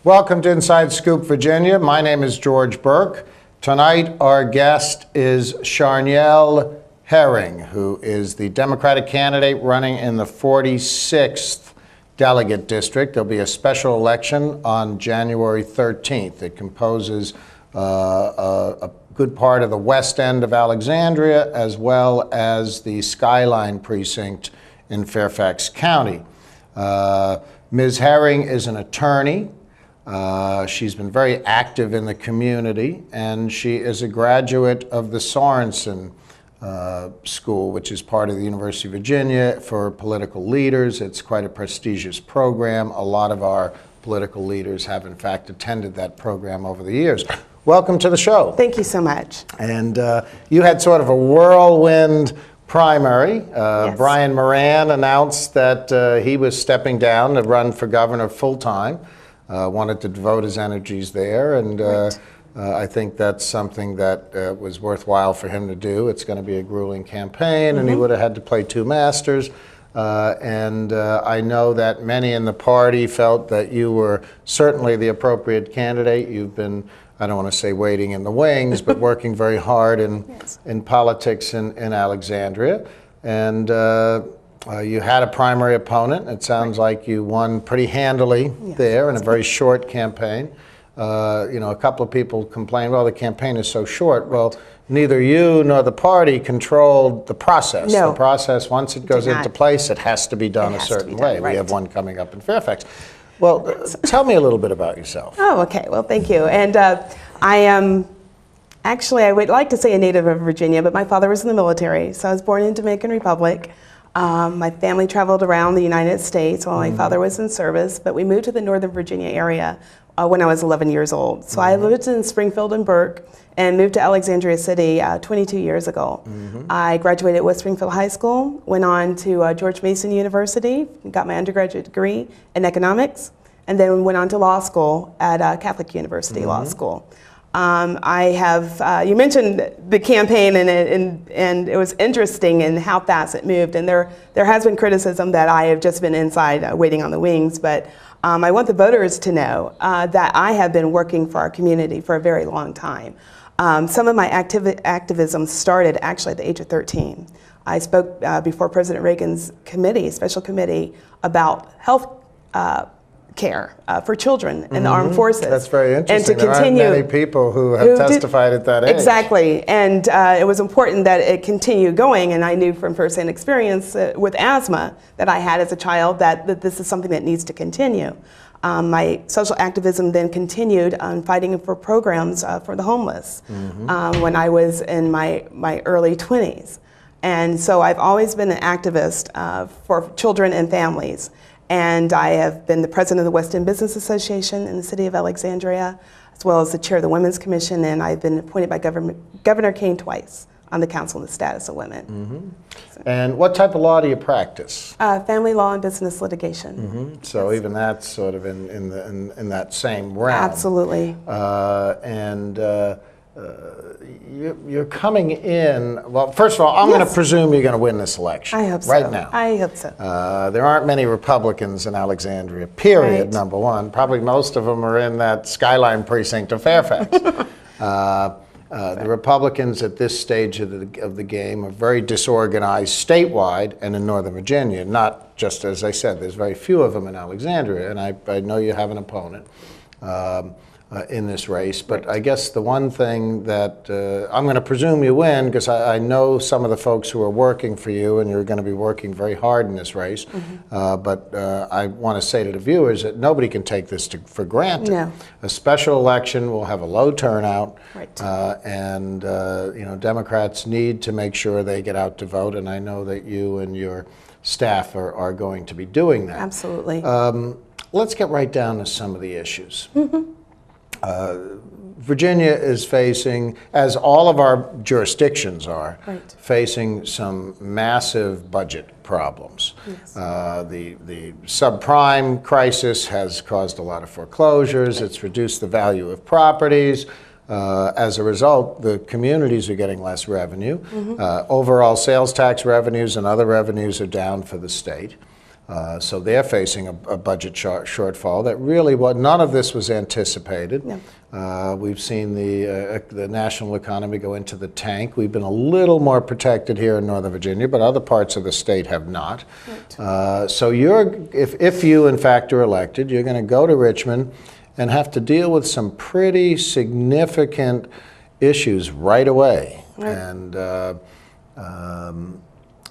Welcome to Inside Scoop, Virginia. My name is George Burke. Tonight, our guest is Charniel Herring, who is the Democratic candidate running in the 46th delegate district. There'll be a special election on January 13th. It composes a good part of the west end of Alexandria, as well as the Skyline precinct in Fairfax County. Ms. Herring is an attorney. She's been very active in the community, and she is a graduate of the Sorensen School, which is part of the University of Virginia for political leaders. It's quite a prestigious program. A lot of our political leaders have, in fact, attended that program over the years. Welcome to the show. Thank you so much. And you had sort of a whirlwind primary. Yes. Brian Moran announced that he was stepping down to run for governor full-time. Wanted to devote his energies there, and Right. I think that's something that was worthwhile for him to do. It's going to be a grueling campaign, and he would have had to play two masters. I know that many in the party felt that you were certainly the appropriate candidate. You've been, I don't want to say waiting in the wings, but working very hard in politics in Alexandria. And you had a primary opponent. It sounds like you won pretty handily there in a very short campaign. You know, a couple of people complained, well, the campaign is so short. Well, neither you nor the party controlled the process. No. The process, once it goes into place, it has to be done a certain way. Right. We have one coming up in Fairfax. Well, tell me a little bit about yourself. Oh, okay. Well, thank you. And I am actually, I would like to say a native of Virginia, but my father was in the military. So I was born in Dominican Republic. My family traveled around the United States while my father was in service, but we moved to the Northern Virginia area when I was 11 years old. So I lived in Springfield and Burke and moved to Alexandria City 22 years ago. I graduated West Springfield High School, went on to George Mason University, got my undergraduate degree in economics, and then went on to law school at Catholic University Law School. I have, you mentioned the campaign, and it was interesting in how fast it moved. And there has been criticism that I have just been inside waiting on the wings, but I want the voters to know that I have been working for our community for a very long time. Some of my activism started actually at the age of 13. I spoke before President Reagan's committee, special committee, about health care for children in the armed forces. That's very interesting. And to continue, there aren't many people who have testified at that age. Exactly, and it was important that it continue going, and I knew from firsthand experience with asthma that I had as a child that this is something that needs to continue. My social activism then continued on fighting for programs for the homeless when I was in my early 20s. And so I've always been an activist for children and families. And I have been the president of the West End Business Association in the city of Alexandria, as well as the chair of the Women's Commission, and I've been appointed by Governor Kane twice on the Council on the Status of Women. And what type of law do you practice? Family law and business litigation. So even that's sort of in that same realm. Absolutely. You're coming in, well, first of all, I'm going to presume you're going to win this election. I hope so. Right now. I hope so. There aren't many Republicans in Alexandria, period, number one. Probably most of them are in that Skyline precinct of Fairfax. The Republicans at this stage of the game are very disorganized statewide and in Northern Virginia. Not just, as I said, there's very few of them in Alexandria, and I know you have an opponent in this race. But I guess the one thing that I'm going to presume you win, because I know some of the folks who are working for you, and you're going to be working very hard in this race. But I want to say to the viewers that nobody can take this for granted. No. A special election will have a low turnout, Right. you know, Democrats need to make sure they get out to vote, and I know that you and your staff are going to be doing that. Absolutely. Let's get right down to some of the issues. Virginia is facing, as all of our jurisdictions are, facing some massive budget problems. Yes. The subprime crisis has caused a lot of foreclosures. It's reduced the value of properties. As a result, the communities are getting less revenue. Overall sales tax revenues and other revenues are down for the state. So they're facing a budget shortfall that really none of this was anticipated. No. We've seen the national economy go into the tank. We've been a little more protected here in Northern Virginia, but other parts of the state have not. Right. So if you in fact are elected, you're going to go to Richmond and have to deal with some pretty significant issues right away. Right. And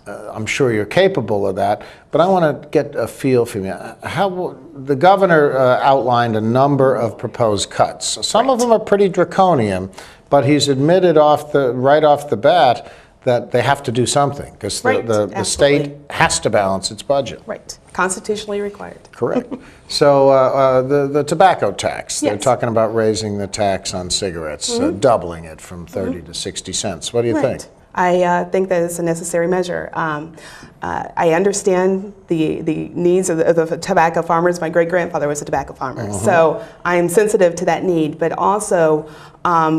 I'm sure you're capable of that, but I want to get a feel from you. How the governor outlined a number of proposed cuts. Some of them are pretty draconian, but he's admitted right off the bat that they have to do something because the state has to balance its budget. Right, constitutionally required. Correct. So the tobacco tax, they're Yes. talking about raising the tax on cigarettes, doubling it from 30 to 60 cents. What do you think? I think that it's a necessary measure. I understand the needs of the tobacco farmers. My great-grandfather was a tobacco farmer, so I am sensitive to that need. But also,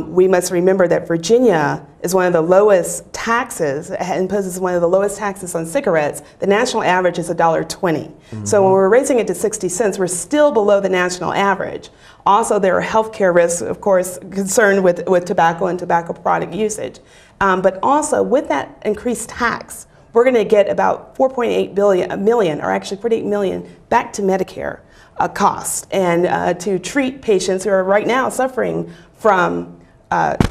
we must remember that Virginia is one of the lowest taxes, imposes one of the lowest taxes on cigarettes. The national average is $1.20. So when we're raising it to 60 cents, we're still below the national average. Also, there are healthcare risks, of course, concerned with tobacco and tobacco product usage. But also, with that increased tax, we're going to get about 4.8 million back to Medicare costs and to treat patients who are right now suffering from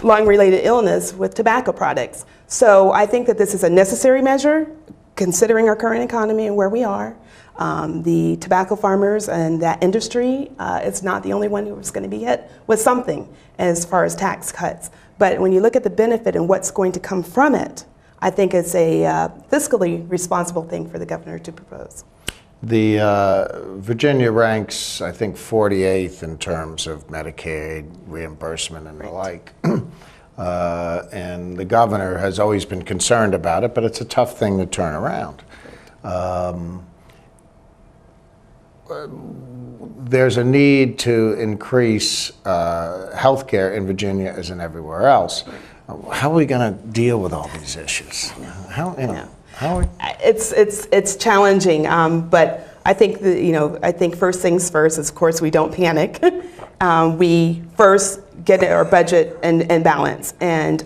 lung-related illness with tobacco products. So I think that this is a necessary measure, considering our current economy and where we are. The tobacco farmers and that industry is not the only one who is going to be hit with something as far as tax cuts. But when you look at the benefit and what's going to come from it, I think it's a fiscally responsible thing for the governor to propose. The Virginia ranks, I think, 48th in terms of Medicaid reimbursement and the like. And the governor has always been concerned about it, but it's a tough thing to turn around. There's a need to increase health care in Virginia as in everywhere else. How are we going to deal with all these issues? It's challenging, but I think I think first things first is, of course, we don't panic. We first get our budget in balance, and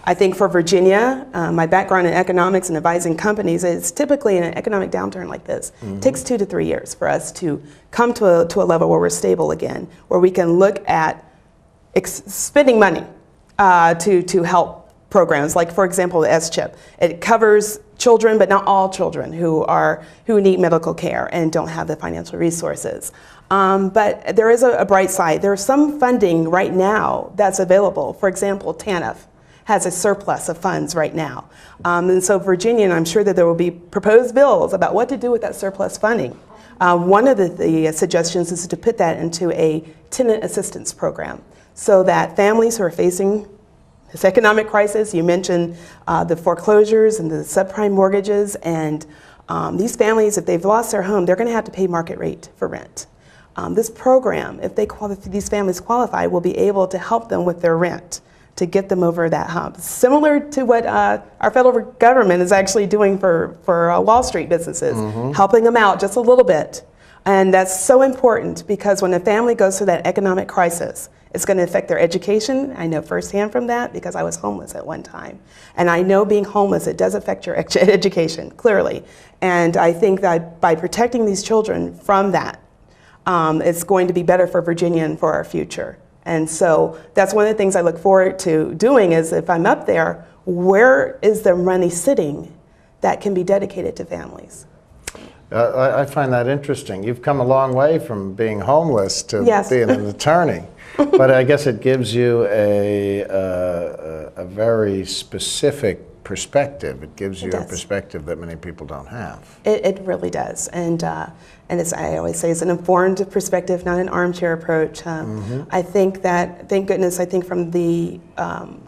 I think for Virginia, my background in economics and advising companies, is typically in an economic downturn like this, it takes 2 to 3 years for us to come to a level where we're stable again, where we can look at spending money to help programs, like, for example, the S-chip. It covers children, but not all children who need medical care and don't have the financial resources. But there is a bright side. There's some funding right now that's available. For example, TANF has a surplus of funds right now. And so Virginia, and I'm sure that there will be proposed bills about what to do with that surplus funding. One of the suggestions is to put that into a tenant assistance program so that families who are facing this economic crisis, you mentioned the foreclosures and the subprime mortgages, and these families, if they've lost their home, they're going to have to pay market rate for rent. This program, if these families qualify, will be able to help them with their rent to get them over that hump. Similar to what our federal government is actually doing for Wall Street businesses, helping them out just a little bit. And that's so important because when a family goes through that economic crisis, it's going to affect their education. I know firsthand from that because I was homeless at one time. And I know being homeless, it does affect your education, clearly. And I think that by protecting these children from that, it's going to be better for Virginia and for our future. And so that's one of the things I look forward to doing is if I'm up there, where is the money sitting that can be dedicated to families? I find that interesting. You've come a long way from being homeless to being an attorney. But I guess it gives you a very specific perspective. It gives you a perspective that many people don't have. It really does. And it's, I always say, it's an informed perspective, not an armchair approach. I think that, thank goodness, I think from the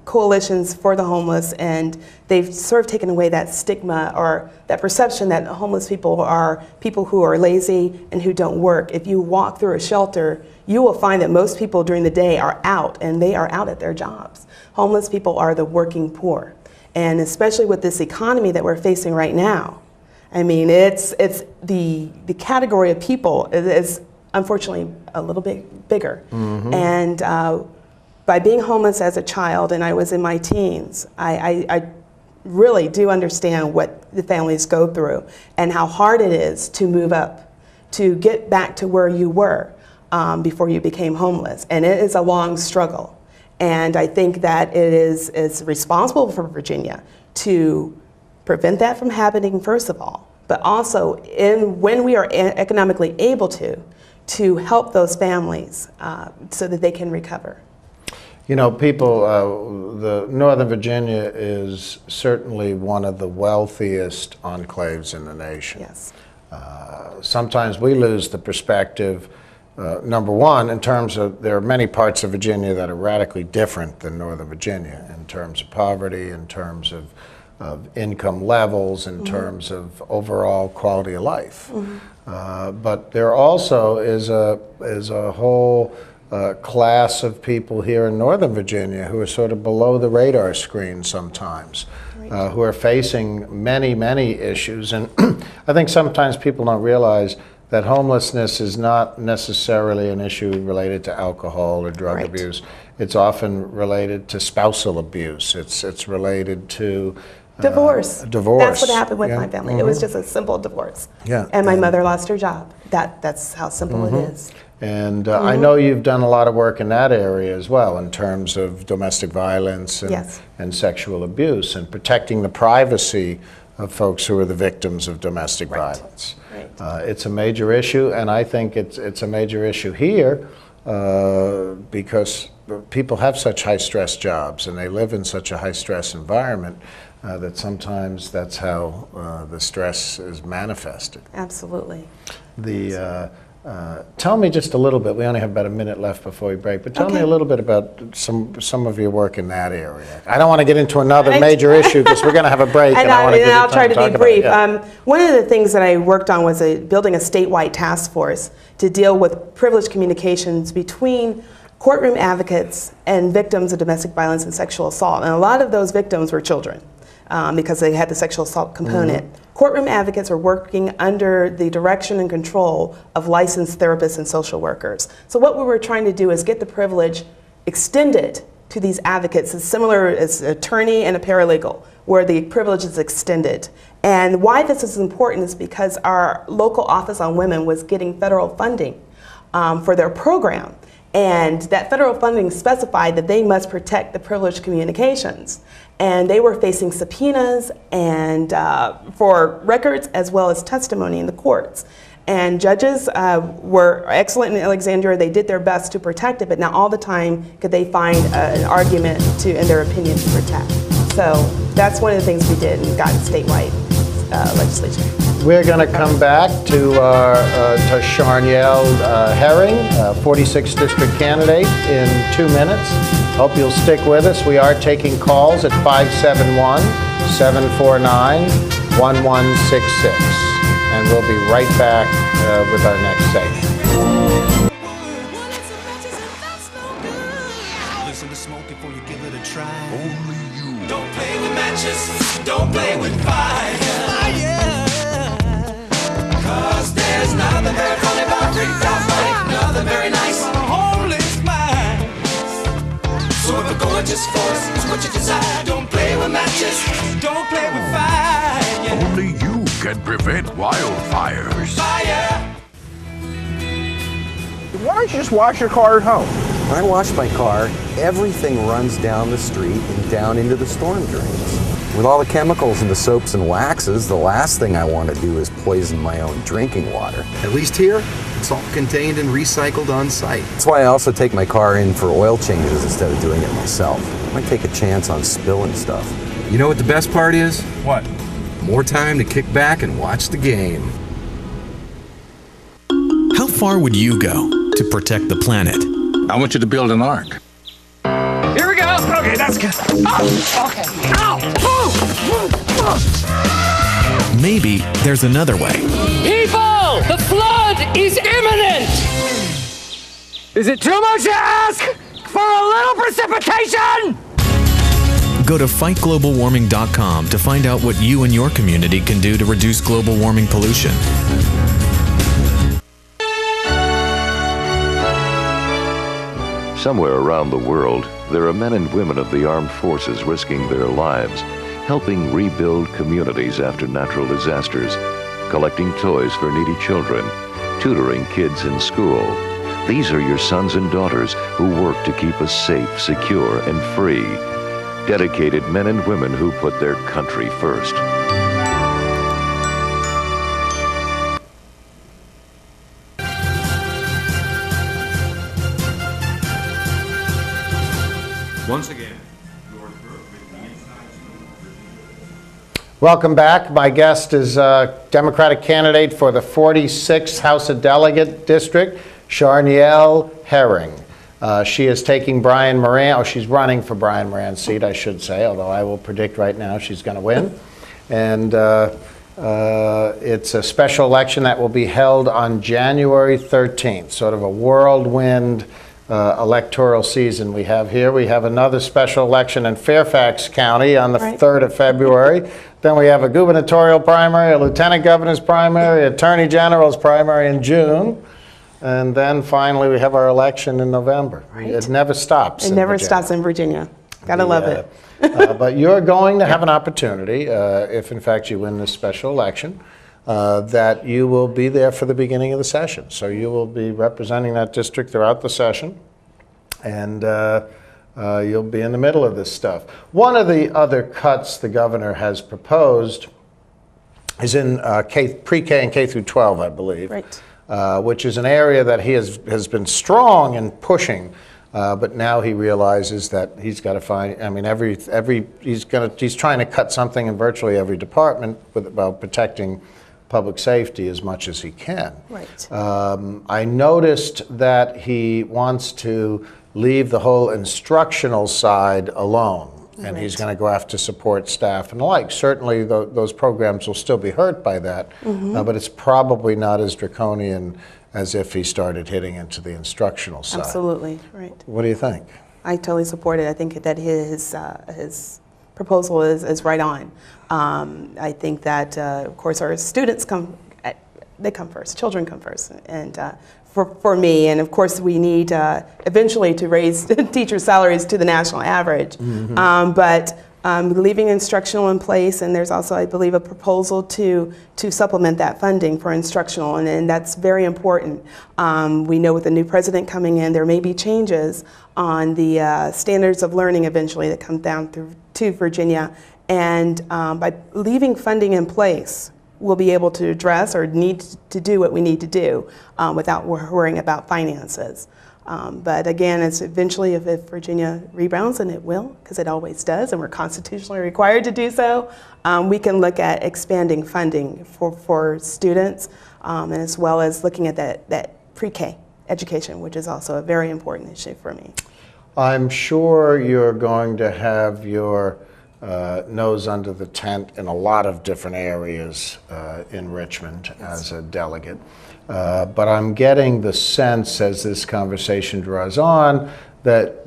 coalitions for the homeless, and they've sort of taken away that stigma or that perception that homeless people are people who are lazy and who don't work. If you walk through a shelter, you will find that most people during the day are out, and they are out at their jobs. Homeless people are the working poor. And especially with this economy that we're facing right now, I mean, it's the category of people is unfortunately a little bit bigger. And by being homeless as a child, and I was in my teens, I really do understand what the families go through and how hard it is to move up, to get back to where you were before you became homeless. And it is a long struggle. And I think that it is responsible for Virginia to prevent that from happening, first of all, but also when we are economically able to help those families so that they can recover. You know, the Northern Virginia is certainly one of the wealthiest enclaves in the nation. Yes. Sometimes we lose the perspective, number one, in terms of there are many parts of Virginia that are radically different than Northern Virginia in terms of poverty, in terms of income levels, in terms of overall quality of life. But there also is a whole class of people here in Northern Virginia who are sort of below the radar screen sometimes, who are facing many, many issues. And I think sometimes people don't realize that homelessness is not necessarily an issue related to alcohol or drug abuse. It's often related to spousal abuse. It's related to divorce. Divorce. That's what happened with my family. It was just a simple divorce. And my mother lost her job. That's how simple it is. And I know you've done a lot of work in that area as well, in terms of domestic violence and sexual abuse, and protecting the privacy of folks who are the victims of domestic violence. It's a major issue, and I think it's a major issue here because people have such high-stress jobs, and they live in such a high-stress environment that sometimes that's how the stress is manifested. Absolutely. Tell me just a little bit, we only have about a minute left before we break, but tell me a little bit about some of your work in that area. I don't want to get into another major issue because we're going to have a break. And I'll try to be brief. One of the things that I worked on was building a statewide task force to deal with privileged communications between courtroom advocates and victims of domestic violence and sexual assault. And a lot of those victims were children because they had the sexual assault component. Courtroom advocates are working under the direction and control of licensed therapists and social workers. So what we were trying to do is get the privilege extended to these advocates, as similar as an attorney and a paralegal, where the privilege is extended. And why this is important is because our local Office on Women was getting federal funding for their program. And that federal funding specified that they must protect the privileged communications. And they were facing subpoenas and for records as well as testimony in the courts. And judges were excellent in Alexandria. They did their best to protect it, but not all the time could they find an argument in their opinion to protect. So that's one of the things we did and got statewide legislation. We're going to come back to Charnielle Herring, 46th District candidate, in 2 minutes. Hope you'll stick with us. We are taking calls at 571-749-1166. And we'll be right back with our next segment. Listen to smoke before you give it a try. Only you. Don't play with matches. Don't play with fire. Cause there's nothing very funny about nothing very nice on a homeless mind. So if a gorgeous force is what you desire, don't play with matches. Don't play with fire. Only you can prevent wildfires. Fire. Why don't you just wash your car at home? When I wash my car, everything runs down the street and down into the storm drains. With all the chemicals in the soaps and waxes, the last thing I want to do is poison my own drinking water. At least here, it's all contained and recycled on site. That's why I also take my car in for oil changes instead of doing it myself. I might take a chance on spilling stuff. You know what the best part is? What? More time to kick back and watch the game. How far would you go to protect the planet? I want you to build an ark. Here we go. Okay, that's good. Oh, okay. Ow! Maybe there's another way. People! The flood is imminent! Is it too much to ask for a little precipitation? Go to fightglobalwarming.com to find out what you and your community can do to reduce global warming pollution. Somewhere around the world, there are men and women of the armed forces risking their lives, helping rebuild communities after natural disasters, collecting toys for needy children, tutoring kids in school. These are your sons and daughters who work to keep us safe, secure, and free. Dedicated men and women who put their country first. Once again, George Burke with the Inside Scoop. Welcome back. My guest is Democratic candidate for the 46th House of Delegate District, Charnielle Herring. She is taking Brian Moran, she's running for Brian Moran's seat, I should say, although I will predict right now she's going to win. And it's a special election that will be held on January 13th, sort of a whirlwind electoral season we have here. We have another special election in Fairfax County on the 3rd of February. Then we have a gubernatorial primary, a lieutenant governor's primary, attorney general's primary in June. And then finally we have our election in November. Right. It never stops. It never stops in Virginia. Gotta love it. But you're going to have an opportunity, if in fact you win this special election, that you will be there for the beginning of the session. So you will be representing that district throughout the session, and you'll be in the middle of this stuff. One of the other cuts the governor has proposed is in pre-K and K through 12, I believe, which is an area that he has been strong in pushing. But now he realizes that he's got to find. I mean, he's trying to cut something in virtually every department about protecting public safety as much as he can. Right. I noticed that he wants to leave the whole instructional side alone, and he's going to go after support staff and the like. Certainly, those programs will still be hurt by that, but it's probably not as draconian as if he started hitting into the instructional side. Absolutely, right. What do you think? I totally support it. I think that his proposal is right on. I think that, of course, our students come first, children come first, and for me, and of course we need eventually to raise teacher salaries to the national average, but leaving instructional in place, and there's also, I believe, a proposal to supplement that funding for instructional, and that's very important. We know with the new president coming in, there may be changes on the standards of learning eventually that come down to Virginia, and by leaving funding in place, we'll be able to address or need to do what we need to do without worrying about finances. But again, it's eventually, if Virginia rebounds, and it will, because it always does, and we're constitutionally required to do so, we can look at expanding funding for students, and as well as looking at that pre-K education, which is also a very important issue for me. I'm sure you're going to have your nose under the tent in a lot of different areas in Richmond as a delegate. But I'm getting the sense as this conversation draws on that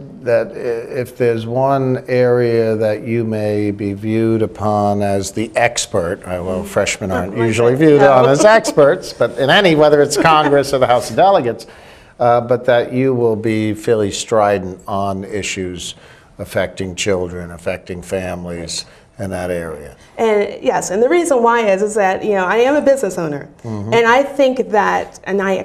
if there's one area that you may be viewed upon as the expert, well, freshmen aren't usually viewed on as experts, but in whether it's Congress or the House of Delegates, but that you will be fairly strident on issues affecting children, affecting families in that area. And yes, and the reason why is that, I am a business owner, and I think that, and I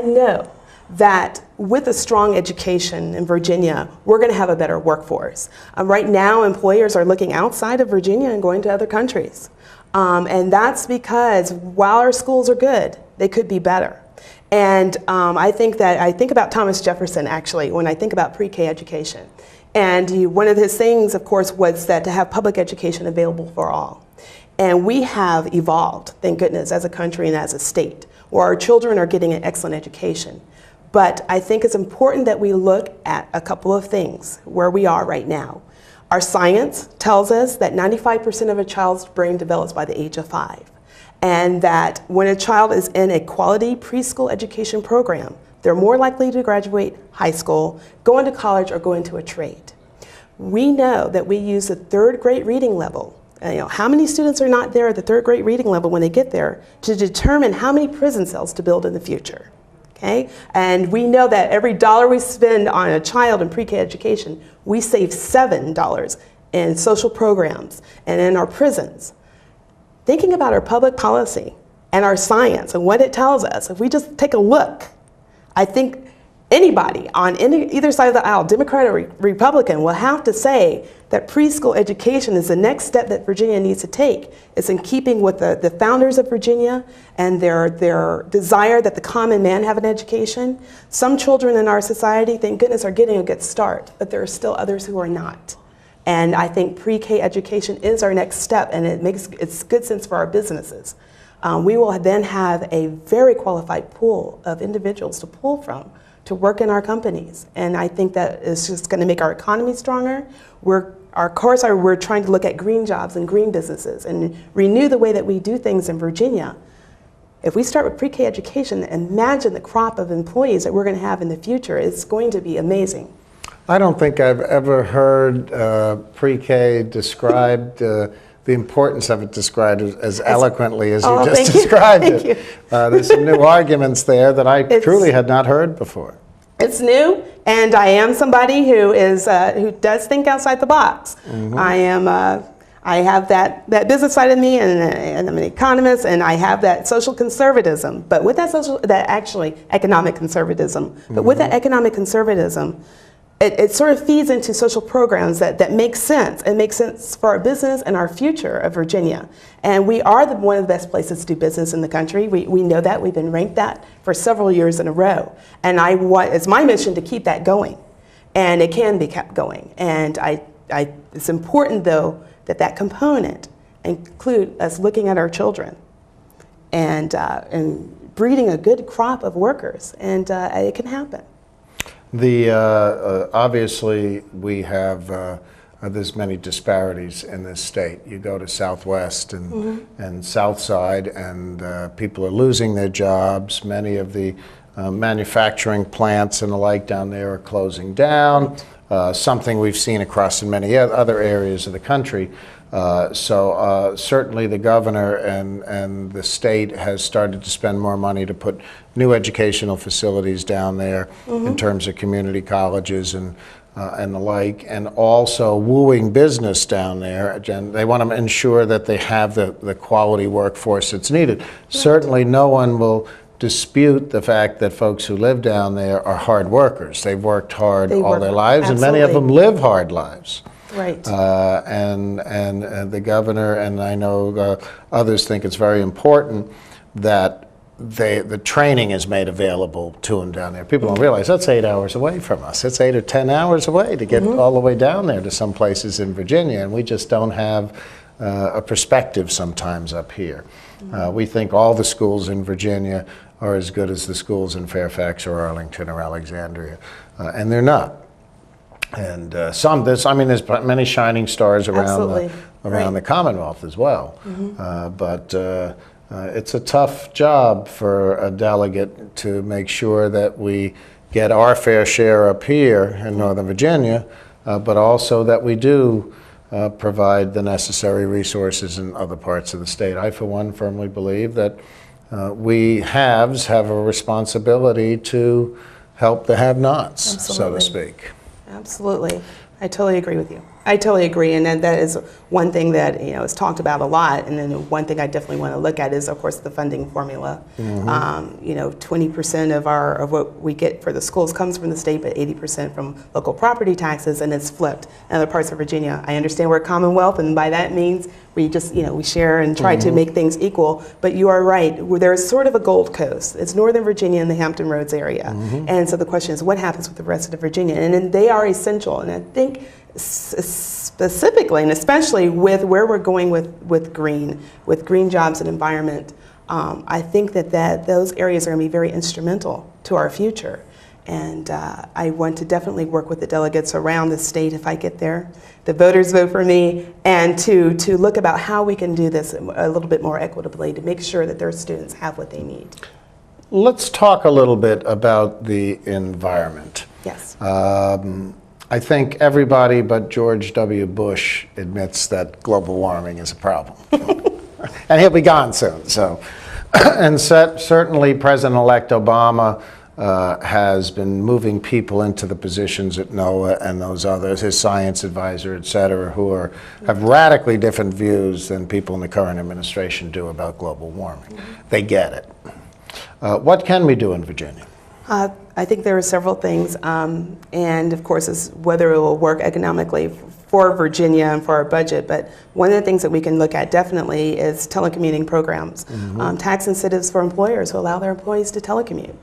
know that with a strong education in Virginia, we're going to have a better workforce. Right now, employers are looking outside of Virginia and going to other countries. And that's because while our schools are good, they could be better. And I think about Thomas Jefferson, actually, when I think about pre-K education. And one of his things, of course, was that to have public education available for all. And we have evolved, thank goodness, as a country and as a state, where our children are getting an excellent education. But I think it's important that we look at a couple of things where we are right now. Our science tells us that 95% of a child's brain develops by the age of 5. And that when a child is in a quality preschool education program, they're more likely to graduate high school, go into college, or go into a trade. we know that we use the third grade reading level. How many students are not there at the third grade reading level when they get there to determine how many prison cells to build in the future. Okay? And we know that every dollar we spend on a child in pre-K education, we save $7 in social programs and in our prisons. Thinking about our public policy and our science and what it tells us, if we just take a look, I think anybody on either side of the aisle, Democrat or Republican, will have to say that preschool education is the next step that Virginia needs to take. It's in keeping with the founders of Virginia and their desire that the common man have an education. Some children in our society, thank goodness, are getting a good start, but there are still others who are not. And I think pre-K education is our next step, and it's good sense for our businesses. We will then have a very qualified pool of individuals to pull from to work in our companies. And I think that is just going to make our economy stronger. We're trying to look at green jobs and green businesses and renew the way that we do things in Virginia. If we start with pre-K education, imagine the crop of employees that we're going to have in the future. It's going to be amazing. I don't think I've ever heard pre-K described, the importance of it described as eloquently as you just described it. There's some new arguments there that I truly had not heard before. It's new, and I am somebody who does think outside the box. I have that business side of me, and I'm an economist, and I have that social conservatism. But with that economic conservatism. But with that economic conservatism, it sort of feeds into social programs that make sense. It makes sense for our business and our future of Virginia. And we are one of the best places to do business in the country. We know that. We've been ranked that for several years in a row. And it's my mission to keep that going. And it can be kept going. And it's important, though, that component include us looking at our children and breeding a good crop of workers. And it can happen. Obviously, we have there's many disparities in this state. You go to Southwest and South Side, and people are losing their jobs. Many of the manufacturing plants and the like down there are closing down. Something we've seen across in many other areas of the country. So certainly the governor and the state has started to spend more money to put new educational facilities down there in terms of community colleges and the like, and also wooing business down there. And they want to ensure that they have the quality workforce that's needed. Certainly no one will dispute the fact that folks who live down there are hard workers. They've worked hard all their lives, and many of them live hard lives. Right. And the governor, and I know others think it's very important that the training is made available to them down there. People don't realize that's 8 hours away from us. It's 8 or 10 hours away to get all the way down there to some places in Virginia, and we just don't have a perspective sometimes up here. We think all the schools in Virginia are as good as the schools in Fairfax or Arlington or Alexandria, and they're not. And there's many shining stars around the Commonwealth as well. But it's a tough job for a delegate to make sure that we get our fair share up here in Northern Virginia, but also that we do provide the necessary resources in other parts of the state. I, for one, firmly believe that we haves have a responsibility to help the have-nots, so to speak. Absolutely. I totally agree with you. I totally agree, and that is one thing that is talked about a lot. And then one thing I definitely want to look at is, of course, the funding formula. 20% of what we get for the schools comes from the state, but 80% from local property taxes, and it's flipped in other parts of Virginia. I understand we're a Commonwealth, and by that means we just we share and try to make things equal. But you are right. There's sort of a Gold Coast. It's Northern Virginia and the Hampton Roads area, and so the question is, what happens with the rest of Virginia? And then they are essential, and I think specifically and especially with where we're going with green jobs and environment, I think that those areas are going to be very instrumental to our future. And I want to definitely work with the delegates around the state if I get there. The voters vote for me, and to look about how we can do this a little bit more equitably to make sure that their students have what they need. Let's talk a little bit about the environment. Yes. I think everybody but George W. Bush admits that global warming is a problem. And he'll be gone soon. So, and certainly President-elect Obama has been moving people into the positions at NOAA and those others, his science advisor, et cetera, who have radically different views than people in the current administration do about global warming. They get it. What can we do in Virginia? I think there are several things, and of course, it's whether it will work economically for Virginia and for our budget. But one of the things that we can look at definitely is telecommuting programs, tax incentives for employers who allow their employees to telecommute.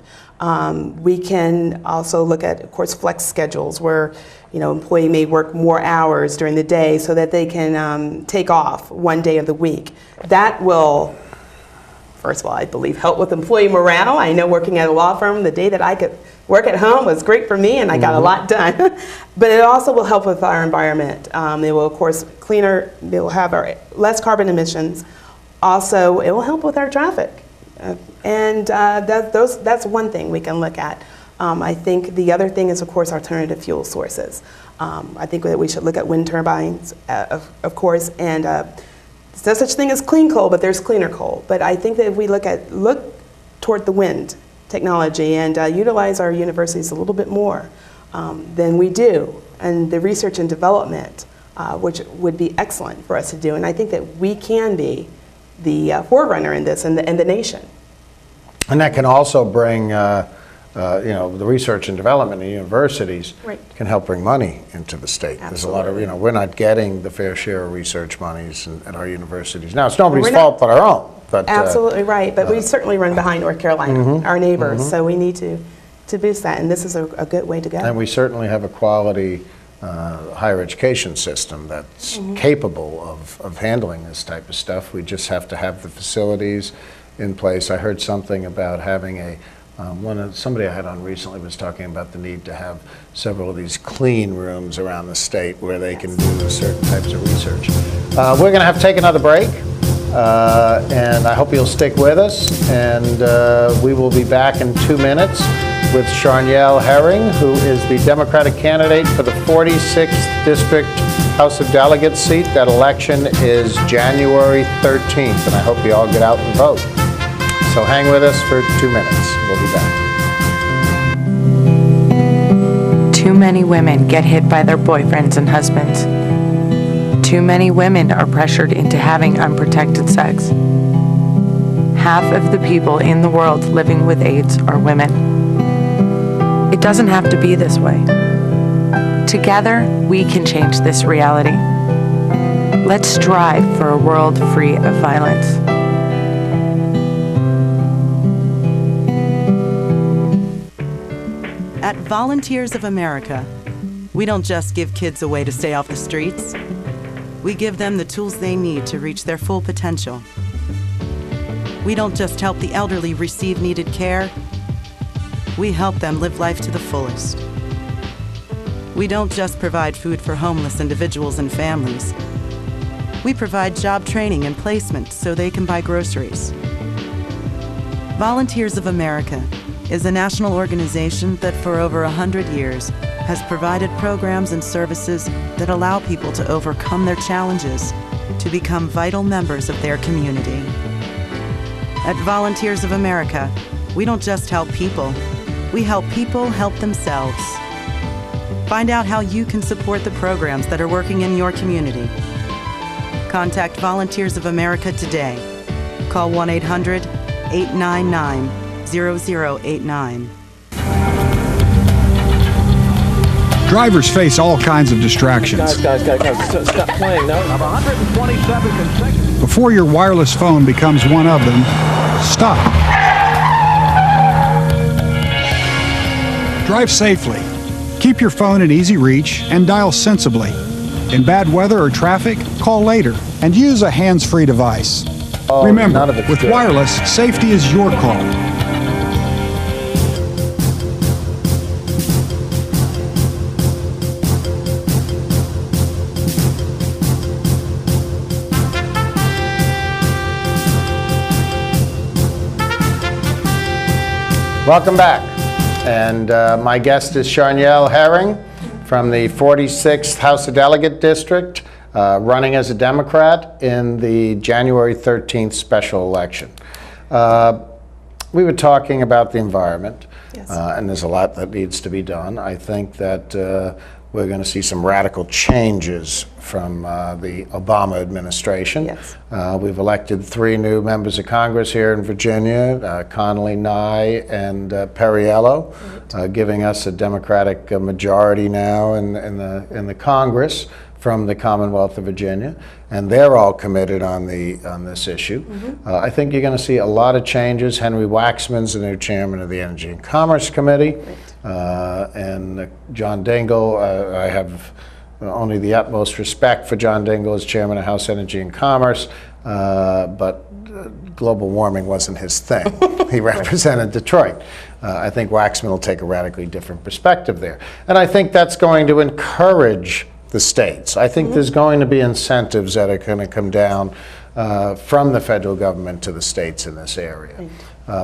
We can also look at, of course, flex schedules where employee may work more hours during the day so that they can take off one day of the week. That will, first of all, I believe, help with employee morale. I know working at a law firm, the day that I could work at home was great for me and I got a lot done. But it also will help with our environment. It will, of course, it will have less carbon emissions. Also, it will help with our traffic. That's one thing we can look at. I think the other thing is, of course, alternative fuel sources. I think that we should look at wind turbines, of course, and there's no such thing as clean coal, but there's cleaner coal. But I think that if we look toward the wind technology and utilize our universities a little bit more than we do, and the research and development, which would be excellent for us to do. And I think that we can be the forerunner in this and the nation. And that can also bring, the research and development in universities can help bring money into the state. Absolutely. There's a lot of, we're not getting the fair share of research monies at our universities. Now, it's nobody's fault but our own. But, absolutely right, but we certainly run behind North Carolina, our neighbors, so we need to boost that, and this is a good way to go. And we certainly have a quality higher education system that's capable of handling this type of stuff. We just have to have the facilities in place. I heard something about having somebody I had on recently was talking about the need to have several of these clean rooms around the state where they can do certain types of research. We're going to have to take another break. And I hope you'll stick with us, and we will be back in 2 minutes with Charnielle Herring, who is the Democratic candidate for the 46th District House of Delegates seat. That election is January 13th, and I hope you all get out and vote. So hang with us for 2 minutes. We'll be back. Too many women get hit by their boyfriends and husbands. Too many women are pressured into having unprotected sex. Half of the people in the world living with AIDS are women. It doesn't have to be this way. Together, we can change this reality. Let's strive for a world free of violence. At Volunteers of America, we don't just give kids a way to stay off the streets. We give them the tools they need to reach their full potential. We don't just help the elderly receive needed care. We help them live life to the fullest. We don't just provide food for homeless individuals and families. We provide job training and placement so they can buy groceries. Volunteers of America is a national organization that for over 100 years has provided programs and services that allow people to overcome their challenges to become vital members of their community. At Volunteers of America, we don't just help people, we help people help themselves. Find out how you can support the programs that are working in your community. Contact Volunteers of America today. Call 1-800-899-0089. Drivers face all kinds of distractions. Guys, stop playing. No, 127 consecutive. Before your wireless phone becomes one of them, stop. Drive safely. Keep your phone in easy reach and dial sensibly. In bad weather or traffic, call later and use a hands-free device. Remember, with wireless, safety is your call. Welcome back. And my guest is Charnielle Herring from the 46th House of Delegate District, running as a Democrat in the January 13th special election. We were talking about the environment, and there's a lot that needs to be done. I think that we're going to see some radical changes from the Obama administration. Yes. We've elected 3 new members of Congress here in Virginia, Connolly, Nye, and Perriello, giving us a Democratic majority now in the Congress from the Commonwealth of Virginia, and they're all committed on this issue. I think you're going to see a lot of changes. Henry Waxman's the new chairman of the Energy and Commerce Committee, and John Dingell. I have only the utmost respect for John Dingell as chairman of House Energy and Commerce, but global warming wasn't his thing. He represented Detroit. I think Waxman will take a radically different perspective there, and I think that's going to encourage the states. I think there's going to be incentives that are going to come down from the federal government to the states in this area,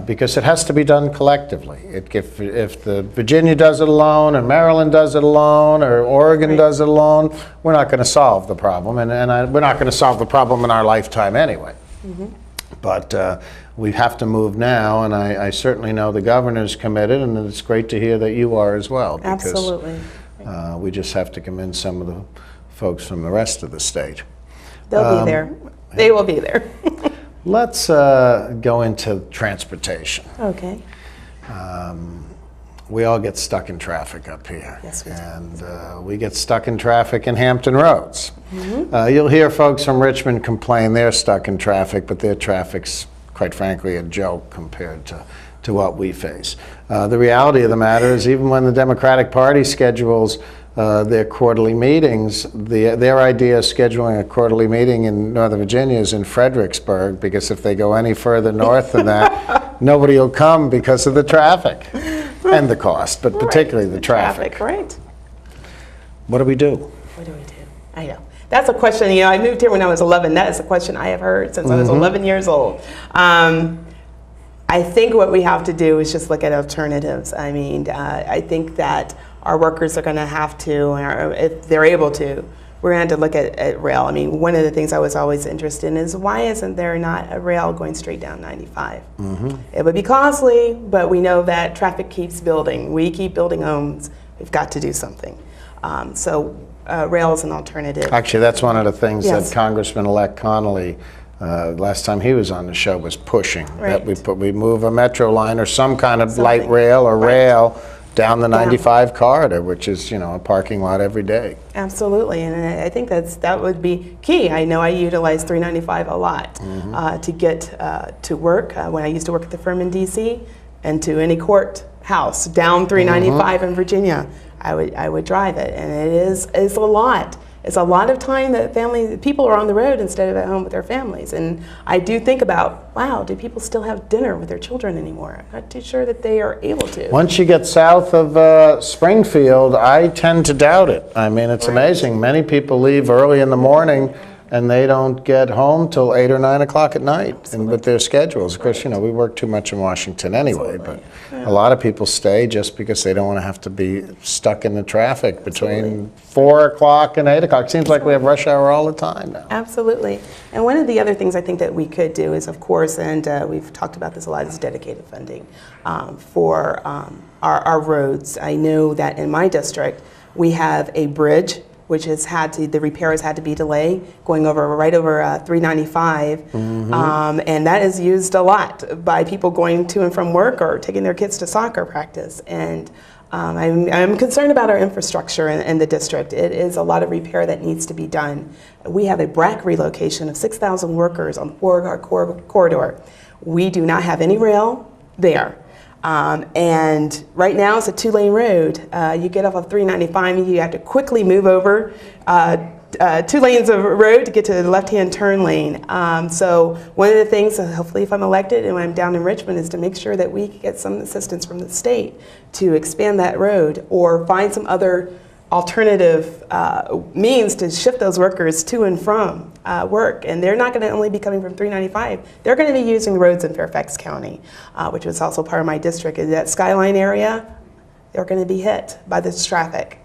because it has to be done collectively. If the Virginia does it alone, and Maryland does it alone, or Oregon does it alone, we're not going to solve the problem, and we're not going to solve the problem in our lifetime anyway. But we have to move now, and I certainly know the governor's committed, and it's great to hear that you are as well. Because, absolutely. We just have to convince some of the folks from the rest of the state. They'll be there. They will be there. Let's go into transportation. Okay. We all get stuck in traffic up here. Yes, we do. And we get stuck in traffic in Hampton Roads. You'll hear folks from Richmond complain they're stuck in traffic, but their traffic's, quite frankly, a joke compared to what we face. The reality of the matter is, even when the Democratic Party schedules their quarterly meetings, their idea of scheduling a quarterly meeting in Northern Virginia is in Fredericksburg, because if they go any further north than that, nobody will come because of the traffic and the cost, but particularly the traffic. Right. What do we do? What do we do? I know. That's a question, I moved here when I was 11. That is a question I have heard since I was 11 years old. I think what we have to do is just look at alternatives. I mean, I think that our workers are going to have to, if they're able to, we're going to have to look at rail. I mean, one of the things I was always interested in is, why isn't there not a rail going straight down 95? It would be costly, but we know that traffic keeps building. We keep building homes. We've got to do something. So rail is an alternative. Actually, that's one of the things that Congressman-elect Connolly, last time he was on the show, was pushing, that we move a metro line or some kind of light rail or rail down the 95 corridor, which is, a parking lot every day. Absolutely, and I think that would be key. I know I utilize 395 a lot to get to work when I used to work at the firm in DC, and to any courthouse down 395 in Virginia. I would drive it, and it's a lot. It's a lot of time that people are on the road instead of at home with their families. And I do think about, wow, do people still have dinner with their children anymore? I'm not too sure that they are able to. Once you get south of Springfield, I tend to doubt it. I mean, it's amazing. Many people leave early in the morning and they don't get home till 8 or 9 o'clock at night, and with their schedules. Of course, we work too much in Washington anyway, but a lot of people stay just because they don't want to have to be stuck in the traffic between 4 o'clock and 8 o'clock. Seems like we have rush hour all the time now. Absolutely. And one of the other things I think that we could do is, of course, and we've talked about this a lot, is dedicated funding for our roads. I know that in my district, we have a bridge which the repair has had to be delayed, going right over 395, and that is used a lot by people going to and from work or taking their kids to soccer practice. And I'm concerned about our infrastructure in the district. It is a lot of repair that needs to be done. We have a BRAC relocation of 6,000 workers on the Beauregard corridor. We do not have any rail there. And right now it's a 2-lane road. You get off of 395 and you have to quickly move over 2 lanes of road to get to the left-hand turn lane. So one of the things, hopefully if I'm elected and when I'm down in Richmond, is to make sure that we get some assistance from the state to expand that road or find some other alternative means to shift those workers to and from work. And they're not going to only be coming from 395. They're going to be using the roads in Fairfax County, which is also part of my district. In that Skyline area, they're going to be hit by this traffic.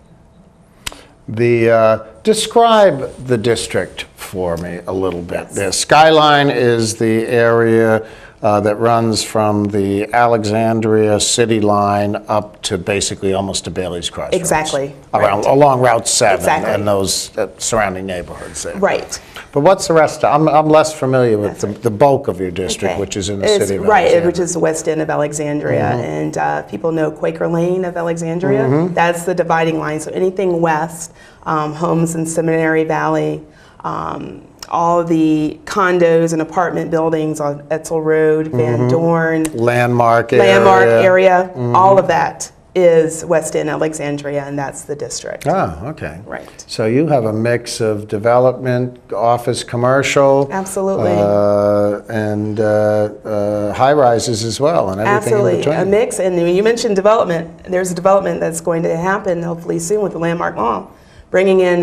Describe the district for me a little bit. The Skyline is the area that runs from the Alexandria city line up to basically almost to Bailey's Crossroads. Exactly. Along Route 7 Exactly. and those surrounding neighborhoods there. Right. But what's the rest? I'm less familiar with the bulk of your district, which is in the city of Alexandria. Right, which is the west end of Alexandria. And people know Quaker Lane of Alexandria. That's the dividing line. So anything west, homes in Seminary Valley, all the condos and apartment buildings on Etzel Road, Van Dorn, Landmark area, all of that is West End Alexandria, and that's the district. Ah, okay. Right. So you have a mix of development, office, commercial, absolutely, and high rises as well, and everything absolutely in between. A mix. And you mentioned development. There's a development that's going to happen hopefully soon with the Landmark Mall, bringing in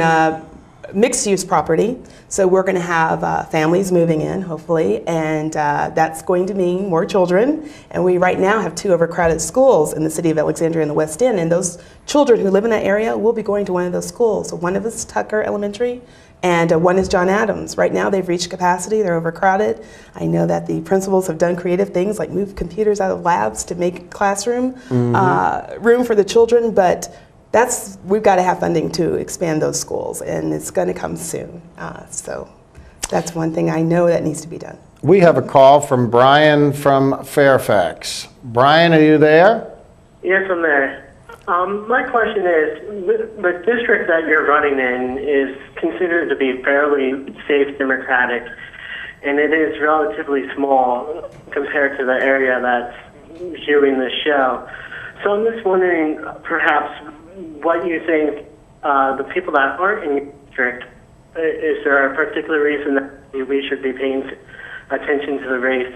mixed-use property. So we're going to have families moving in, hopefully, and that's going to mean more children. And we right now have 2 overcrowded schools in the city of Alexandria and the West End, and those children who live in that area will be going to one of those schools. So one of us is Tucker Elementary, and one is John Adams. Right now they've reached capacity, they're overcrowded. I know that the principals have done creative things like move computers out of labs to make classroom room for the children, but we've got to have funding to expand those schools, and it's going to come soon. So that's one thing I know that needs to be done. We have a call from Brian from Fairfax. Brian, are you there? Yes, I'm there. My question is, the district that you're running in is considered to be fairly safe Democratic, and it is relatively small compared to the area that's viewing the show. So I'm just wondering, perhaps, what you think the people that aren't in your district, is there a particular reason that we should be paying attention to the race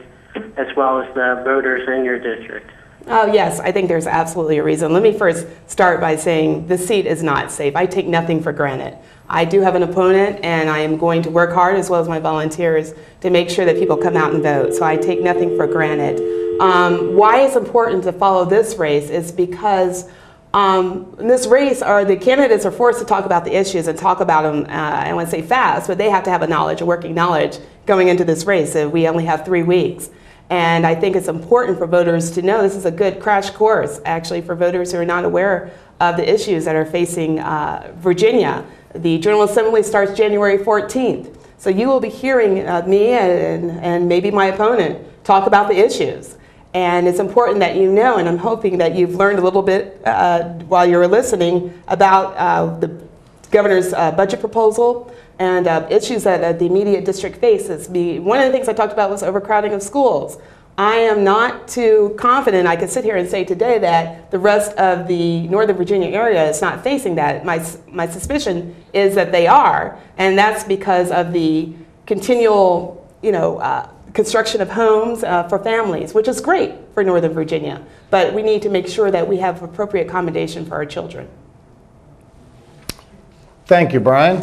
as well as the voters in your district? Oh, yes, I think there's absolutely a reason. Let me first start by saying the seat is not safe. I take nothing for granted. I do have an opponent, and I am going to work hard, as well as my volunteers, to make sure that people come out and vote. So I take nothing for granted. Why it's important to follow this race is because in this race, the candidates are forced to talk about the issues and talk about them, I want to say fast, but they have to have a working knowledge going into this race. So we only have 3 weeks. And I think it's important for voters to know this is a good crash course, actually, for voters who are not aware of the issues that are facing Virginia. The General Assembly starts January 14th. So you will be hearing me and maybe my opponent talk about the issues. And it's important that you know, and I'm hoping that you've learned a little bit while you were listening about the governor's budget proposal and issues that the immediate district faces. One of the things I talked about was overcrowding of schools. I am not too confident I could sit here and say today that the rest of the Northern Virginia area is not facing that. My suspicion is that they are, and that's because of the continual, construction of homes for families, which is great for Northern Virginia, but we need to make sure that we have appropriate accommodation for our children. Thank you, Brian.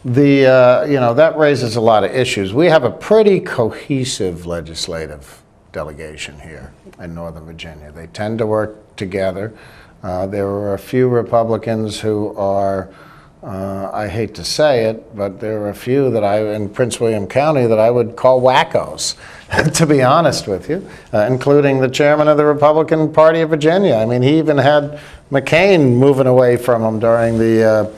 That raises a lot of issues. We have a pretty cohesive legislative delegation here in Northern Virginia. They tend to work together. There are a few Republicans who are, I hate to say it, but there are a few in Prince William County that I would call wackos, to be honest with you, including the chairman of the Republican Party of Virginia. I mean, he even had McCain moving away from him during the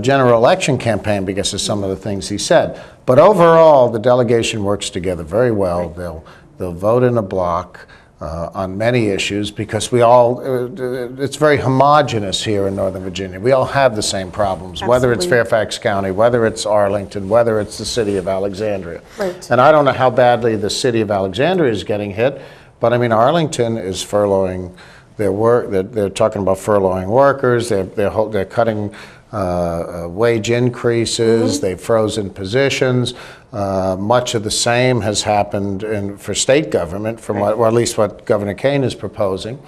general election campaign because of some of the things he said. But overall, the delegation works together very well. They'll vote in a block on many issues because it's very homogenous here in Northern Virginia. We all have the same problems, Absolutely. whether it's Fairfax County, whether it's Arlington, whether it's the city of Alexandria. Right. And I don't know how badly the city of Alexandria is getting hit, but I mean, Arlington is furloughing their work. They're talking about furloughing workers. They're cutting wage increases. They've frozen positions. Much of the same has happened for state government, or at least what Governor Kane is proposing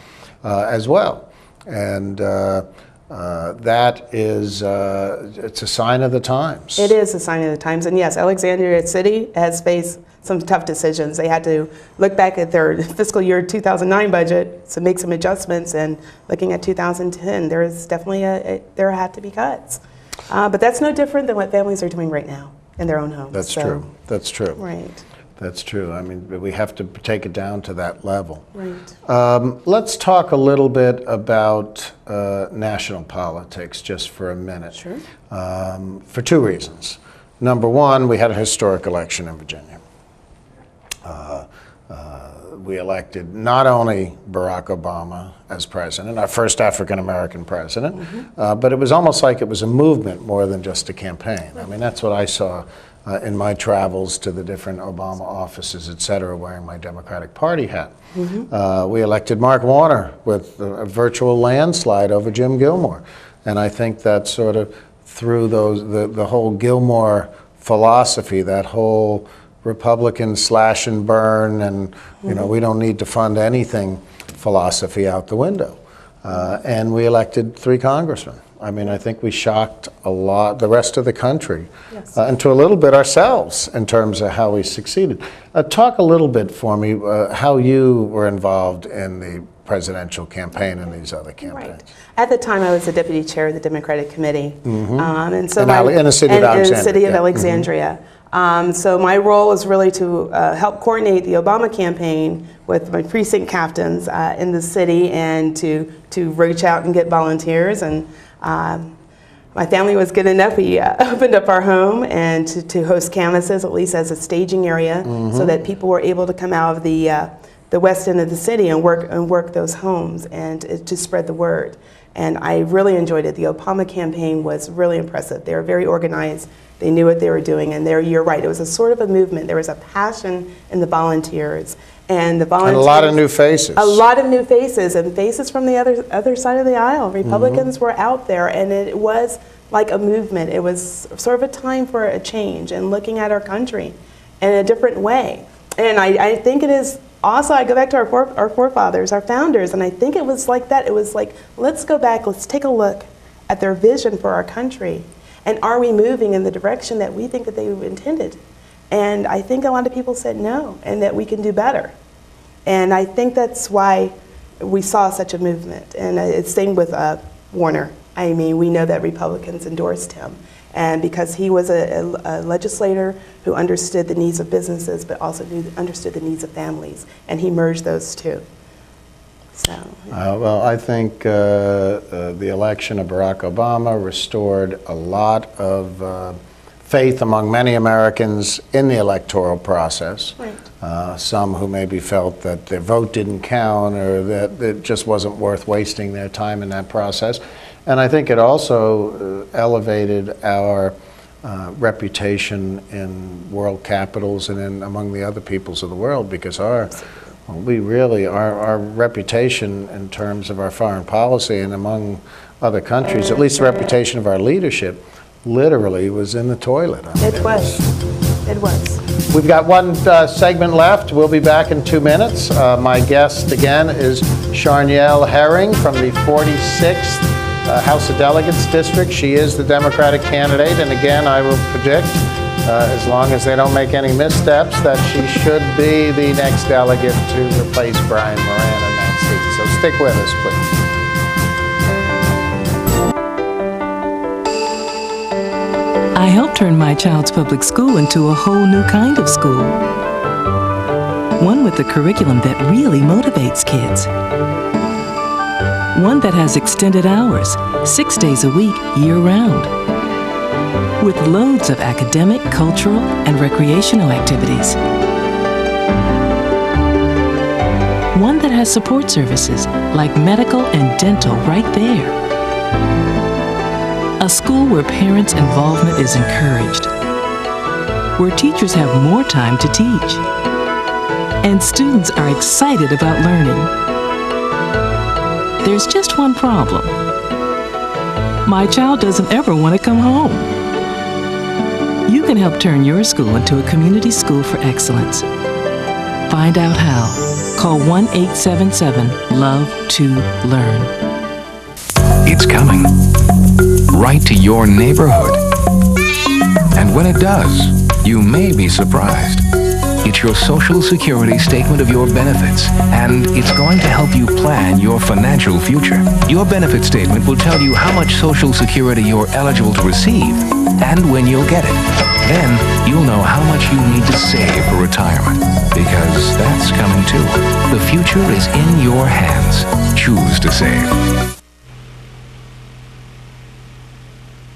as well. And that is, it's a sign of the times. It is a sign of the times. And yes, Alexandria City has faced some tough decisions. They had to look back at their fiscal year 2009 budget to make some adjustments, and looking at 2010, there is definitely there had to be cuts. But that's no different than what families are doing right now in their own homes. That's true. That's true. Right. That's true. I mean, we have to take it down to that level. Right. Let's talk a little bit about national politics just for a minute. Sure. For two reasons. Number one, we had a historic election in Virginia. We elected not only Barack Obama as president, our first African-American president, but it was almost like it was a movement more than just a campaign. I mean, that's what I saw in my travels to the different Obama offices, et cetera, wearing my Democratic Party hat. We elected Mark Warner with a virtual landslide over Jim Gilmore. And I think that sort of through the whole Gilmore philosophy, that whole Republican slash and burn and, you know, we don't need to fund anything philosophy out the window. And we elected 3 congressmen. I mean, I think we shocked a lot, the rest of the country, and to a little bit ourselves in terms of how we succeeded. Talk a little bit for me how you were involved in the presidential campaign and these other campaigns. Right. At the time, I was the deputy chair of the Democratic Committee, and so in the city of Alexandria. In the city of Alexandria. So my role was really to help coordinate the Obama campaign with my precinct captains in the city and to reach out and get volunteers. And my family was good enough. We opened up our home and to host canvases, at least as a staging area, so that people were able to come out of the west end of the city and work those homes and to spread the word. And I really enjoyed it. The Obama campaign was really impressive. They were very organized. They knew what they were doing, and you're right. It was a sort of a movement. There was a passion in the volunteers, and the volunteers. And a lot of new faces. A lot of new faces, and faces from the other side of the aisle. Republicans were out there, and it was like a movement. It was sort of a time for a change and looking at our country in a different way. And I think it is. Also, I go back to our forefathers, our founders, and I think it was like that. It was like, let's go back, let's take a look at their vision for our country. And are we moving in the direction that we think that they intended? And I think a lot of people said no, and that we can do better. And I think that's why we saw such a movement. And it's same with Warner. I mean, we know that Republicans endorsed him. And because he was a legislator who understood the needs of businesses, but also understood the needs of families. And he merged those two. So. Well, I think the election of Barack Obama restored a lot of faith among many Americans in the electoral process. Right. Some who maybe felt that their vote didn't count or that it just wasn't worth wasting their time in that process. And I think it also elevated our reputation in world capitals and among the other peoples of the world, because our reputation in terms of our foreign policy and among other countries, at least the reputation of our leadership, literally was in the toilet. I mean, it was. We've got one segment left. We'll be back in 2 minutes. My guest again is Charnielle Herring from the 46th House of Delegates District. She is the Democratic candidate, and again, I will predict, as long as they don't make any missteps, that she should be the next delegate to replace Brian Moran in that seat. So stick with us, please. I helped turn my child's public school into a whole new kind of school. One with a curriculum that really motivates kids. One that has extended hours, 6 days a week, year-round. With loads of academic, cultural, and recreational activities. One that has support services like medical and dental right there. A school where parents' involvement is encouraged. Where teachers have more time to teach. And students are excited about learning. There's just one problem. My child doesn't ever want to come home. You can help turn your school into a community school for excellence. Find out how. Call 1-877-LOVE-TO-LEARN. It's coming. Right to your neighborhood. And when it does, you may be surprised. It's your Social Security statement of your benefits, and it's going to help you plan your financial future. Your benefit statement will tell you how much Social Security you're eligible to receive and when you'll get it. Then you'll know how much you need to save for retirement, because that's coming too. The future is in your hands. Choose to save.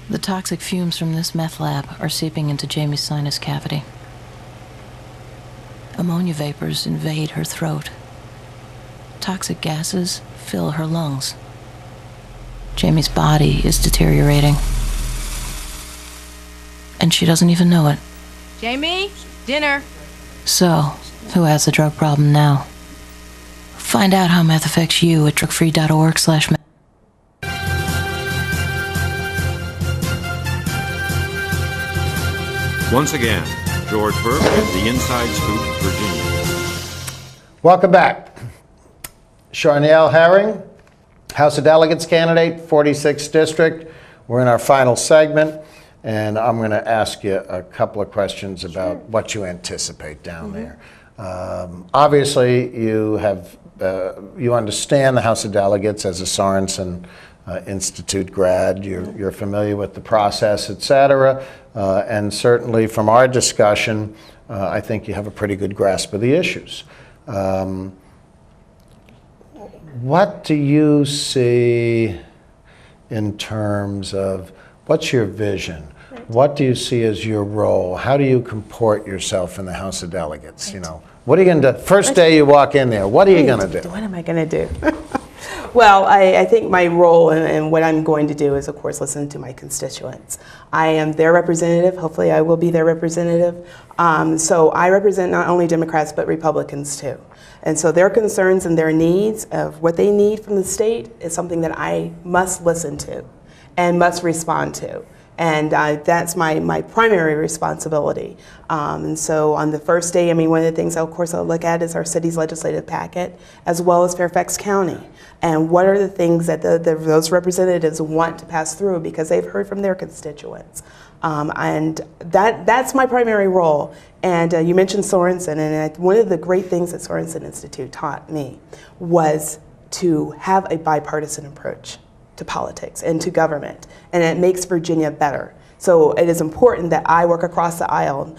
The toxic fumes from this meth lab are seeping into Jamie's sinus cavity. Ammonia vapors invade her throat. Toxic gases fill her lungs. Jamie's body is deteriorating. And she doesn't even know it. Jamie, dinner. So, who has the drug problem now? Find out how meth affects you at drugfree.org/meth. Once again, George Burke, The Inside Scoop, Virginia. Welcome back. Charnielle Herring, House of Delegates candidate, 46th District. We're in our final segment, and I'm going to ask you a couple of questions about what you anticipate down there. Obviously, you have you understand the House of Delegates as a Sorensen Institute grad. You're familiar with the process, et cetera, and certainly from our discussion, I think you have a pretty good grasp of the issues. What do you see in terms of what's your vision? What do you see as your role? How do you comport yourself in the House of Delegates? You know, what are you going to do? First day you walk in there, what are you going to do? What am I going to do? Well, I think my role and what I'm going to do is, of course, listen to my constituents. I am their representative. Hopefully, I will be their representative. So I represent not only Democrats, but Republicans, too. And so their concerns and their needs of what they need from the state is something that I must listen to and must respond to. And that's my primary responsibility. And so on the first day, I mean, one of the things, of course, I'll look at is our city's legislative packet, as well as Fairfax County. And what are the things that those representatives want to pass through because they've heard from their constituents. And that's my primary role. And you mentioned Sorensen, and one of the great things that Sorensen Institute taught me was to have a bipartisan approach to politics and to government, and it makes Virginia better. So it is important that I work across the aisle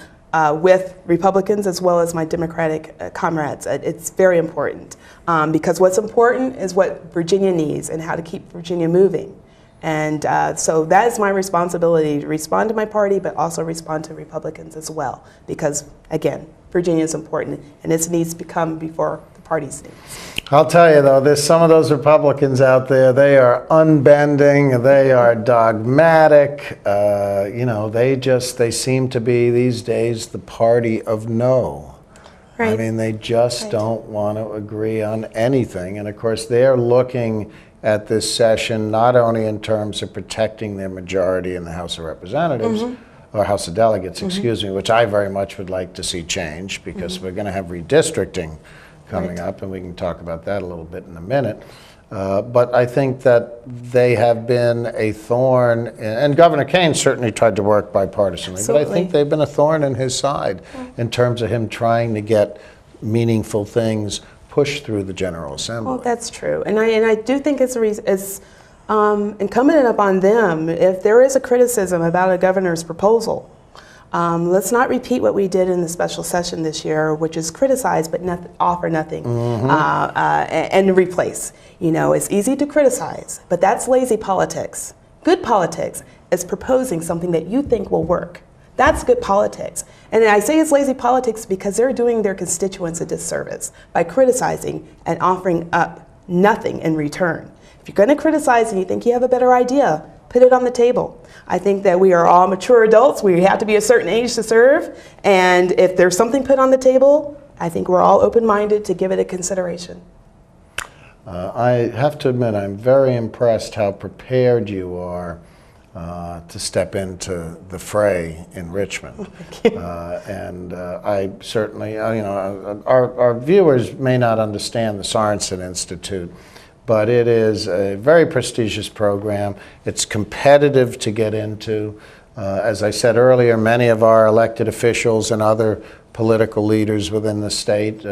with Republicans as well as my Democratic comrades. It's very important because what's important is what Virginia needs and how to keep Virginia moving. And so that is my responsibility, to respond to my party, but also respond to Republicans as well. Because, again, Virginia is important, and its needs come before the party's needs. I'll tell you, though, there's some of those Republicans out there, they are unbending, they are dogmatic. You know, they seem to be, these days, the party of no. Right. I mean, they just don't want to agree on anything. And, of course, they're looking at this session, not only in terms of protecting their majority in the House of Representatives, or House of Delegates, excuse me, which I very much would like to see change because we're going to have redistricting coming up, and we can talk about that a little bit in a minute. But I think that they have been a thorn, and Governor Kane certainly tried to work bipartisanly, but I think they've been a thorn in his side in terms of him trying to get meaningful things pushed through the General Assembly. Well, that's true, and I do think it's incumbent upon them, if there is a criticism about a governor's proposal, let's not repeat what we did in the special session this year, which is criticize but offer nothing and replace. You know, it's easy to criticize, but that's lazy politics. Good politics is proposing something that you think will work. That's good politics. And I say it's lazy politics because they're doing their constituents a disservice by criticizing and offering up nothing in return. If you're going to criticize and you think you have a better idea, put it on the table. I think that we are all mature adults. We have to be a certain age to serve. And if there's something put on the table, I think we're all open-minded to give it a consideration. I have to admit, I'm very impressed how prepared you are to step into the fray in Richmond. And I certainly, you know, our viewers may not understand the Sorensen Institute, but it is a very prestigious program. It's competitive to get into. As I said earlier, many of our elected officials and other political leaders within the state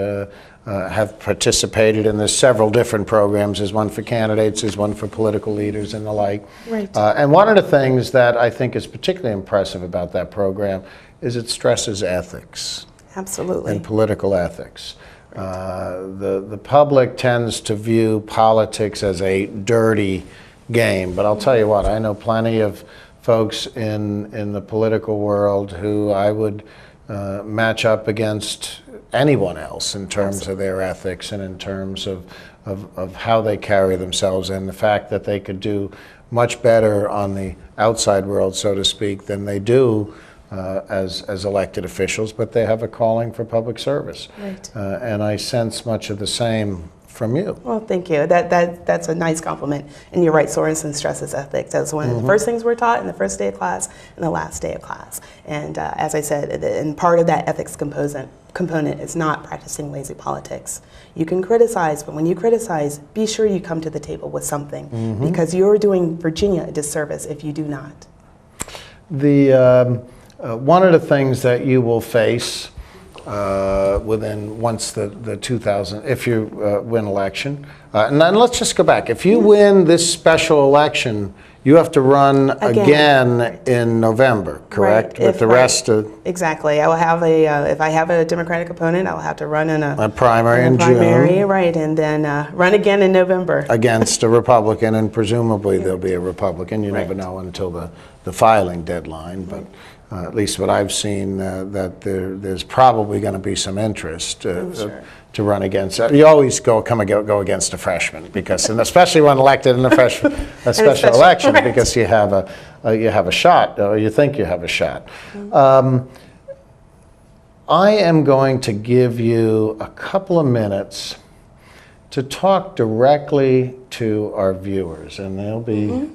have participated in this several different programs. There's one for candidates, there's one for political leaders and the like. Right. And one of the things that I think is particularly impressive about that program is it stresses ethics. Absolutely. And political ethics. The public tends to view politics as a dirty game, but I'll tell you what, I know plenty of folks in the political world who I would match up against anyone else in terms of their ethics and in terms of how they carry themselves, and the fact that they could do much better on the outside world, so to speak, than they do as elected officials, but they have a calling for public service. Right. And I sense much of the same from you. Well, thank you. That's a nice compliment. And you're right, Sorensen stresses ethics. That's one of the first things we're taught in the first day of class and the last day of class. And as I said, and part of that ethics component is not practicing lazy politics. You can criticize, but when you criticize, be sure you come to the table with something, because you're doing Virginia a disservice if you do not. One of the things that you will face once the 2000, if you win election, and then let's just go back. If you win this special election, you have to run again in November, correct? Right. With the rest of... Exactly. I will have if I have a Democratic opponent, I will have to run in a primary in June. Right, and then run again in November. Against a Republican, and presumably there'll be a Republican. You never know until the filing deadline, but at least what I've seen, that there's probably going to be some interest to run against. You always go against a freshman, because, and especially when elected in a special election, because you have a shot, or you think you have a shot. I am going to give you a couple of minutes to talk directly to our viewers, and they'll be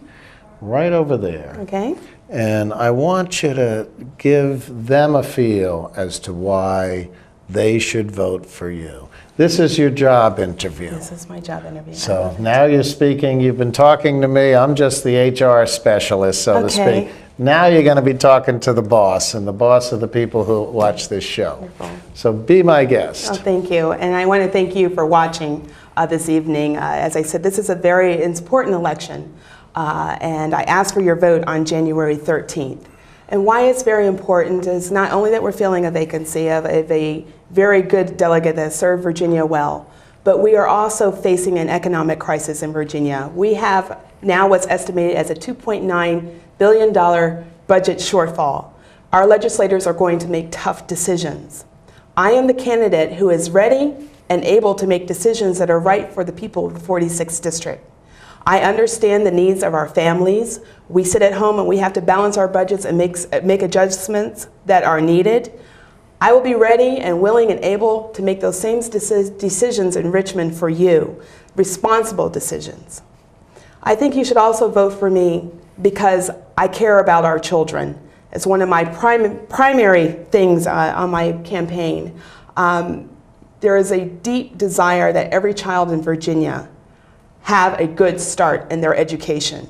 right over there. Okay. And I want you to give them a feel as to why they should vote for you. This is your job interview. This is my job interview. So now you're speaking, you've been talking to me, I'm just the HR specialist, so to speak. Now you're going to be talking to the boss, and the boss of the people who watch this show. Wonderful. So be my guest. Oh, thank you. And I want to thank you for watching this evening. As I said, this is a very important election. And I ask for your vote on January 13th. And why it's very important is not only that we're filling a vacancy of a very good delegate that served Virginia well, but we are also facing an economic crisis in Virginia. We have now what's estimated as a $2.9 billion budget shortfall. Our legislators are going to make tough decisions. I am the candidate who is ready and able to make decisions that are right for the people of the 46th district. I understand the needs of our families. We sit at home and we have to balance our budgets and make adjustments that are needed. I will be ready and willing and able to make those same decisions in Richmond for you, responsible decisions. I think you should also vote for me because I care about our children. It's one of my primary things on my campaign. There is a deep desire that every child in Virginia have a good start in their education.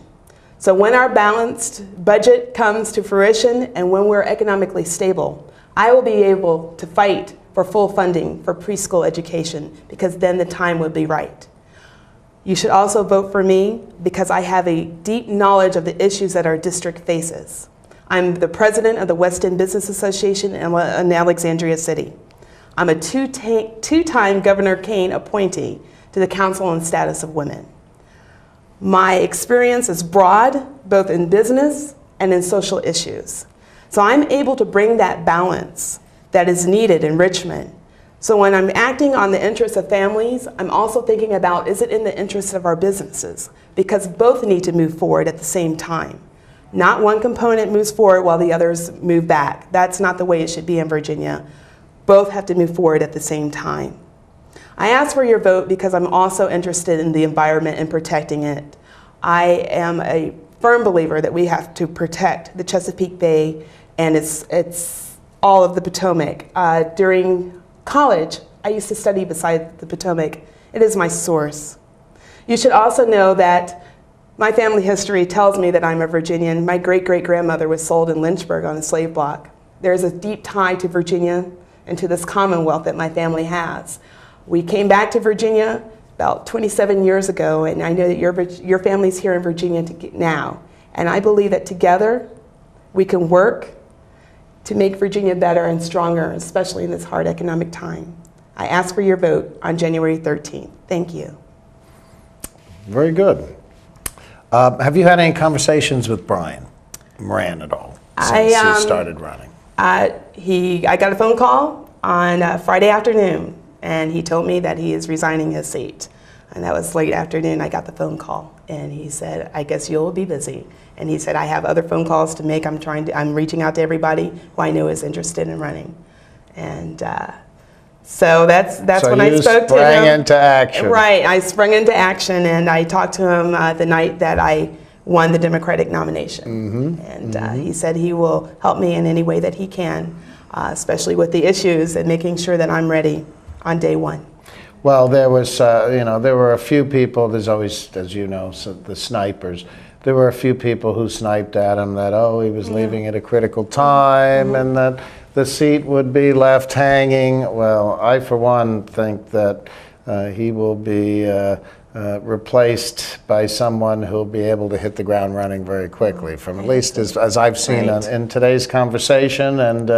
So when our balanced budget comes to fruition and when we're economically stable, I will be able to fight for full funding for preschool education, because then the time would be right. You should also vote for me because I have a deep knowledge of the issues that our district faces. I'm the president of the West End Business Association in Alexandria City. I'm a two-time Governor Kane appointee to the Council on Status of Women. My experience is broad, both in business and in social issues. So I'm able to bring that balance that is needed in Richmond. So when I'm acting on the interests of families, I'm also thinking about, is it in the interest of our businesses? Because both need to move forward at the same time. Not one component moves forward while the others move back. That's not the way it should be in Virginia. Both have to move forward at the same time. I ask for your vote because I'm also interested in the environment and protecting it. I am a firm believer that we have to protect the Chesapeake Bay and it's all of the Potomac. During college, I used to study beside the Potomac. It is my source. You should also know that My family history tells me that I'm a Virginian. My great-great-grandmother was sold in Lynchburg on a slave block. There is a deep tie to Virginia and to this Commonwealth that my family has. We came back to Virginia about 27 years ago, and I know that your family's here in Virginia now. And I believe that together we can work to make Virginia better and stronger, especially in this hard economic time. I ask for your vote on January 13th. Thank you. Very good. Have you had any conversations with Brian Moran at all since he started running? I got a phone call on Friday afternoon, and he told me that he is resigning his seat. And that was late afternoon. I got the phone call, and he said, "I guess you'll be busy." And he said, "I have other phone calls to make. I'm reaching out to everybody who I know is interested in running." And so that's so when I spoke to him. So you sprang into action. Right, I sprung into action, and I talked to him the night that I won the Democratic nomination. And he said he will help me in any way that he can, especially with the issues and making sure that I'm ready on day one. Well, there was, there were a few people, there's always, as you know, the snipers. There were a few people who sniped at him that, he was leaving at a critical time and that the seat would be left hanging. Well, I, for one, think that he will be replaced by someone who'll be able to hit the ground running very quickly, from at least as I've seen in today's conversation and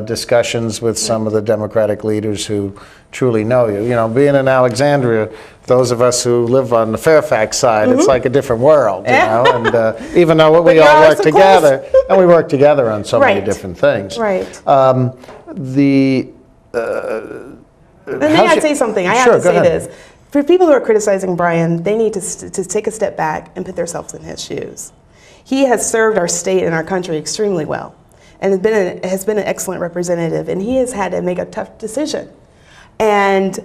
discussions with some of the Democratic leaders who truly know you. You know, being in Alexandria, those of us who live on the Fairfax side, it's like a different world, you know, and even though we all work together, and we work together on so many different things. Right. And then I'd say something. I have to say this. For people who are criticizing Brian, they need to take a step back and put themselves in his shoes. He has served our state and our country extremely well, and has been an excellent representative, and he has had to make a tough decision. And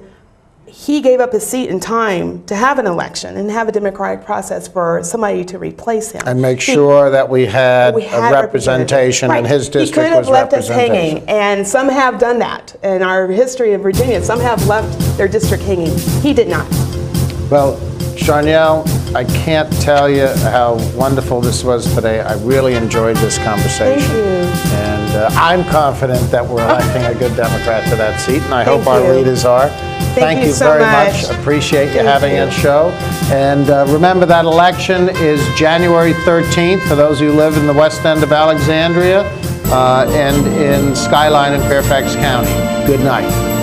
he gave up his seat in time to have an election and have a democratic process for somebody to replace him. And make sure that we had a representation in his district. He could have left us hanging, and some have done that. In our history of Virginia, some have left their district hanging. He did not. Well, Charniel, I can't tell you how wonderful this was today. I really enjoyed this conversation. Thank you. And I'm confident that we're electing a good Democrat to that seat, and I hope our leaders are. Thank you so very much. Appreciate you having us show. And remember, that election is January 13th for those who live in the west end of Alexandria and in Skyline in Fairfax County. Good night.